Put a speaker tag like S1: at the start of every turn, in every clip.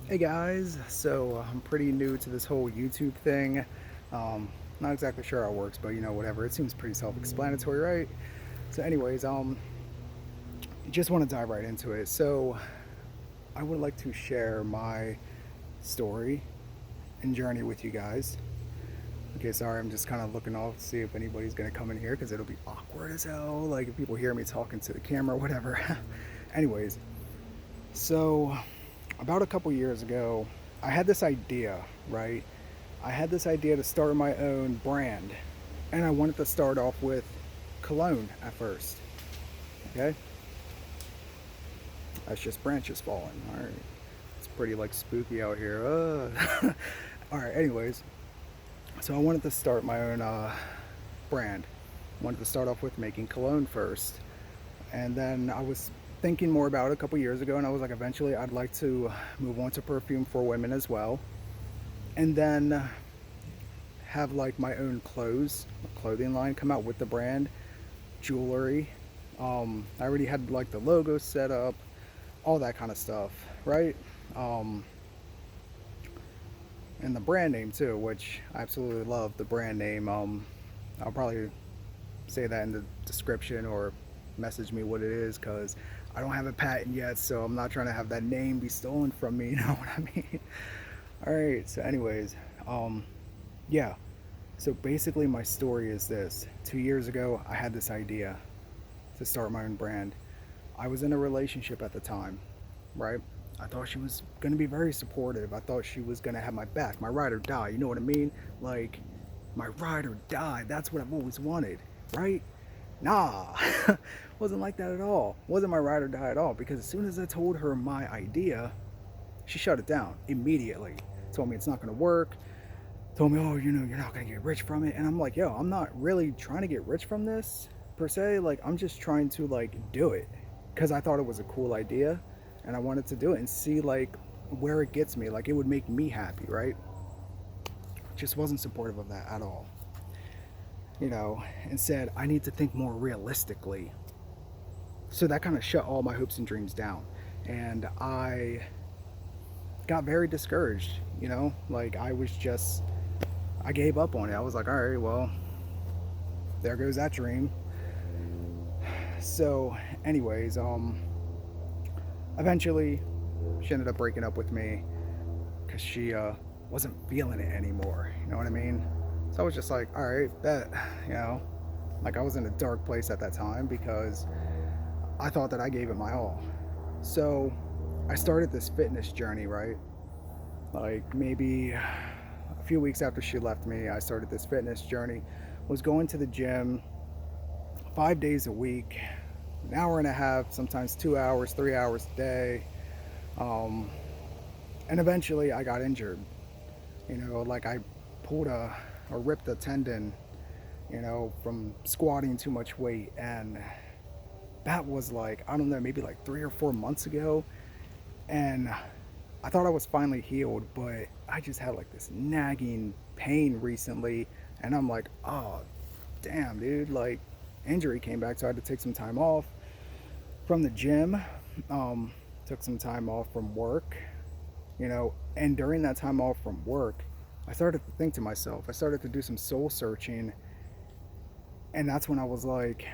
S1: Hey guys, I'm pretty new to this whole YouTube thing. Not exactly sure how it works, but whatever. It seems pretty self-explanatory, right? So, just want to dive right into it. I would like to share my story and journey with you guys. Okay, sorry, I'm just kind of looking off to see if anybody's gonna come in here because it'll be awkward as hell. Like if people hear me talking to the camera, whatever. Anyways, so about a couple years ago, I had this idea, right? I had this idea to start my own brand, and I wanted to start off with cologne at first. Okay, that's just branches falling. All right, it's pretty like spooky out here. All right. Anyways, so I wanted to start my own brand. I wanted to start off with making cologne first, and then I was thinking more about it a couple years ago, and I was like, eventually, I'd like to move on to perfume for women as well, and then have like my own clothing line come out with the brand, jewelry. I already had like the logo set up, all that kind of stuff, right? Um, and the brand name too, which I absolutely love the brand name. I'll probably say that in the description or message me what it is because I don't have a patent yet, so I'm not trying to have that name be stolen from me. You know what I mean? All right. Um, yeah. So basically, my story is this: 2 years ago, I had this idea to start my own brand. I was in a relationship at the time, right? I thought she was gonna be very supportive. I thought she was gonna have my back, my ride or die. You know what I mean? Like, my ride or die. That's what I've always wanted, right? Nah, wasn't like that at all. Wasn't my ride or die at all. Because as soon as I told her my idea, she shut it down immediately. Told me it's not gonna work. Told me, oh, you're not gonna get rich from it. And I'm like, yo, I'm not really trying to get rich from this per se. Like, I'm just trying to like do it because I thought it was a cool idea, and I wanted to do it and see like where it gets me. Like, it would make me happy, right? Just wasn't supportive of that at all, and said I need to think more realistically. So that kind of shut all my hopes and dreams down, and I got very discouraged. Like I gave up on it. I was like, all right, well, there goes that dream. So, anyways, eventually, she ended up breaking up with me because she wasn't feeling it anymore. You know what I mean? So I was just like, all right, bet. You know, like I was in a dark place at that time because I thought that I gave it my all. So I started this fitness journey, right? Like maybe a few weeks after she left me, I started this fitness journey. Was going to the gym 5 days a week, an hour and a half, sometimes 2 hours, 3 hours a day. Um, and eventually I got injured. Like I pulled a or ripped a tendon, from squatting too much weight. And that was like, I don't know, maybe like 3 or 4 months ago. And I thought I was finally healed, but I just had like this nagging pain recently. And I'm like, oh, damn, dude, like injury came back. So I had to take some time off from the gym, um, took some time off from work, and during that time off from work, I started to think to myself, I started to do some soul searching, and that's when I was like,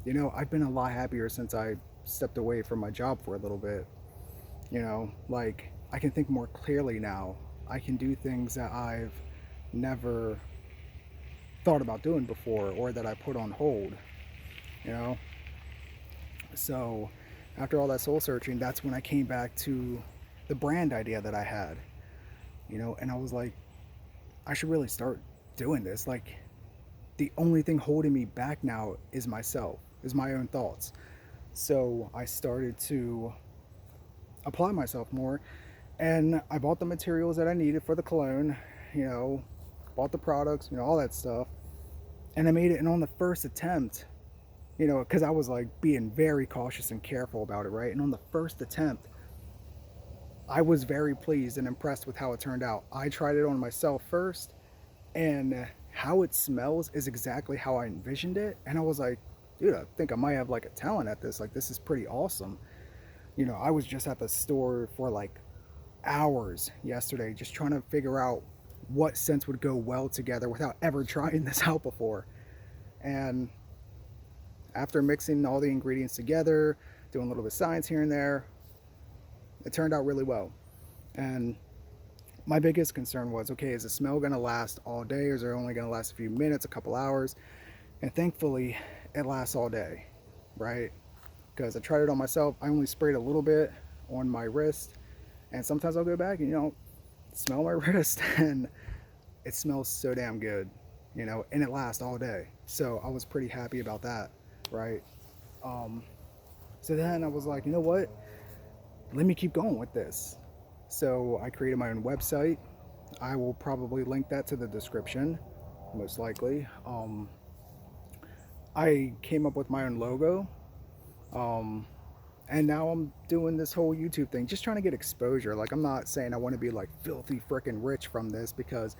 S1: I've been a lot happier since I stepped away from my job for a little bit. Like I can think more clearly now. I can do things that I've never thought about doing before or that I put on hold, you know? So after all that soul searching, that's when I came back to the brand idea that I had, and I was like, I should really start doing this. Like, the only thing holding me back now is myself, is my own thoughts. So I started to apply myself more, and I bought the materials that I needed for the cologne, you know, bought the products, all that stuff. And I made it, and on the first attempt, because I was like being very cautious and careful about it, right? And on the first attempt, I was very pleased and impressed with how it turned out. I tried it on myself first, and how it smells is exactly how I envisioned it. And I was like, dude, I think I might have like a talent at this. Like, this is pretty awesome. I was just at the store for like hours yesterday just trying to figure out what scents would go well together without ever trying this out before. And after mixing all the ingredients together, doing a little bit of science here and there, it turned out really well. And my biggest concern was, okay, is the smell going to last all day, or is it only going to last a few minutes, a couple hours? And thankfully, it lasts all day, right? Because I tried it on myself. I only sprayed a little bit on my wrist, and sometimes I'll go back and, smell my wrist, and it smells so damn good, and it lasts all day. So I was pretty happy about that, right? Um, so then I was like, you know what? Let me keep going with this. So I created my own website. I will probably link that to the description, most likely. I came up with my own logo. Um, and now I'm doing this whole YouTube thing, just trying to get exposure. Like, I'm not saying I want to be like filthy freaking rich from this, because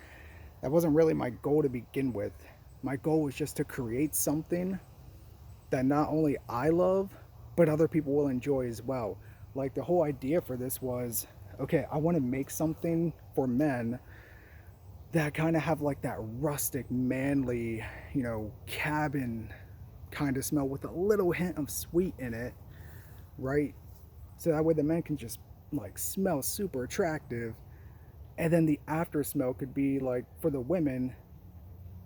S1: that wasn't really my goal to begin with. My goal was just to create something that not only I love, but other people will enjoy as well. Like, the whole idea for this was, okay, I want to make something for men that kind of have like that rustic, manly, cabin kind of smell with a little hint of sweet in it, right? So that way the men can just like smell super attractive, and then the after smell could be like for the women,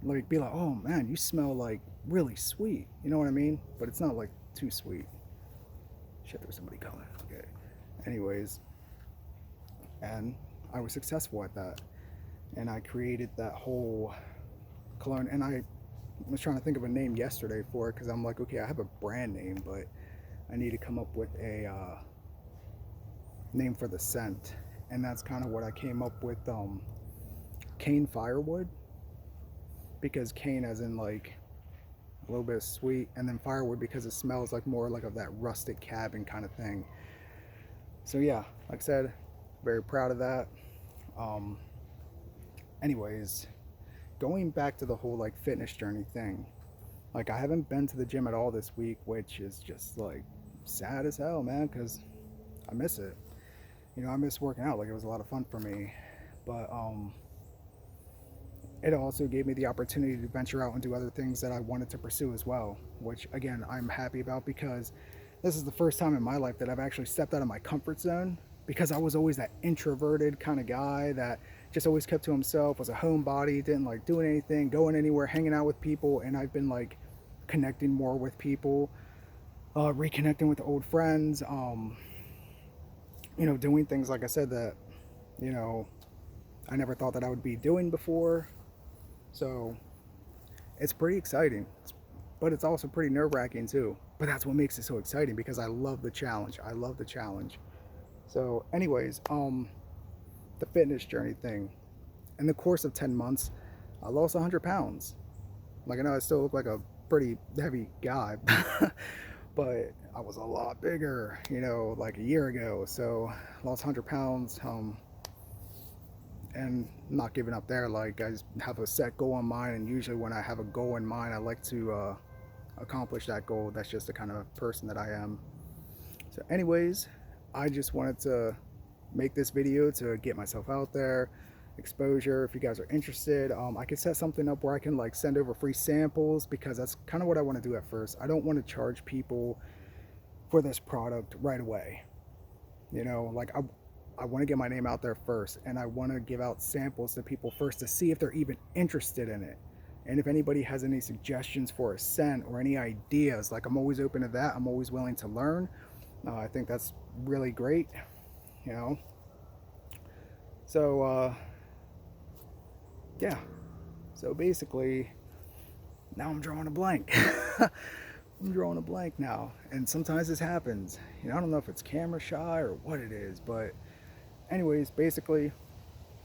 S1: like be like, oh man, you smell like really sweet, you know what I mean? But it's not like too sweet. Shit, there's somebody coming. Okay. Anyways, and I was successful at that, and I created that whole cologne. And I was trying to think of a name yesterday for it, because I'm like, okay, I have a brand name, but I need to come up with a name for the scent. And that's kind of what I came up with, cane firewood, because cane as in like a little bit of sweet, and then firewood because it smells like more like of that rustic cabin kind of thing. So yeah, like I said, very proud of that. um Anyways, going back to the whole like fitness journey thing, like I haven't been to the gym at all this week, which is just like sad as hell, man, because I miss it. I miss working out. Like, it was a lot of fun for me. But it also gave me the opportunity to venture out and do other things that I wanted to pursue as well, which again I'm happy about, because this is the first time in my life that I've actually stepped out of my comfort zone, because I was always that introverted kind of guy that just always kept to himself, was a homebody, didn't like doing anything, going anywhere, hanging out with people. And I've been like connecting more with people, reconnecting with old friends, doing things, like I said, that, you know, I never thought that I would be doing before. So it's pretty exciting, but it's also pretty nerve wracking too. But that's what makes it so exciting, because I love the challenge. I love the challenge. So, anyways, the fitness journey thing. In the course of 10 months, I lost 100 pounds. Like, I know I still look like a pretty heavy guy, but I was a lot bigger, like a year ago. So, lost 100 pounds. And not giving up there. Like, I just have a set goal in mind, and usually when I have a goal in mind, I like to accomplish that goal. That's just the kind of person that I am. So anyways, I just wanted to make this video to get myself out there, exposure. If you guys are interested, I could set something up where I can like send over free samples, because that's kind of what I want to do at first. I don't want to charge people for this product right away. Like, I want to get my name out there first, and I want to give out samples to people first to see if they're even interested in it. And if anybody has any suggestions for a scent or any ideas, like, I'm always open to that. I'm always willing to learn. I think that's really great, you know. So yeah. So basically, now I'm drawing a blank. I'm drawing a blank now, and sometimes this happens. I don't know if it's camera shy or what it is, but anyways, basically,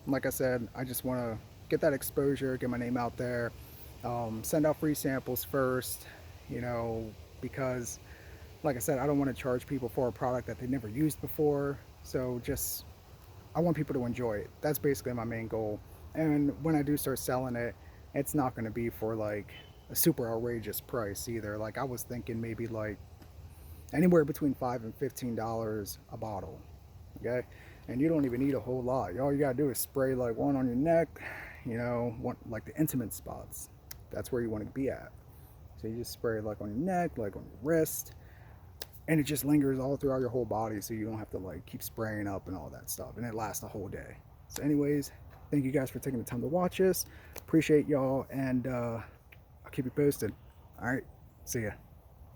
S1: like I said, I just want to get that exposure, get my name out there, send out free samples first, because, like I said, I don't want to charge people for a product that they never used before. So just, I want people to enjoy it. That's basically my main goal. And when I do start selling it, it's not going to be for like a super outrageous price either. Like, I was thinking maybe like anywhere between $5 and $15 a bottle. Okay. And you don't even need a whole lot. All you gotta do is spray like one on your neck, one like the intimate spots. That's where you want to be at. So you just spray like on your neck, like on your wrist, and it just lingers all throughout your whole body, so you don't have to like keep spraying up and all that stuff, and it lasts a whole day. So anyways, thank you guys for taking the time to watch this. Appreciate y'all, and I'll keep you posted. All right, see ya.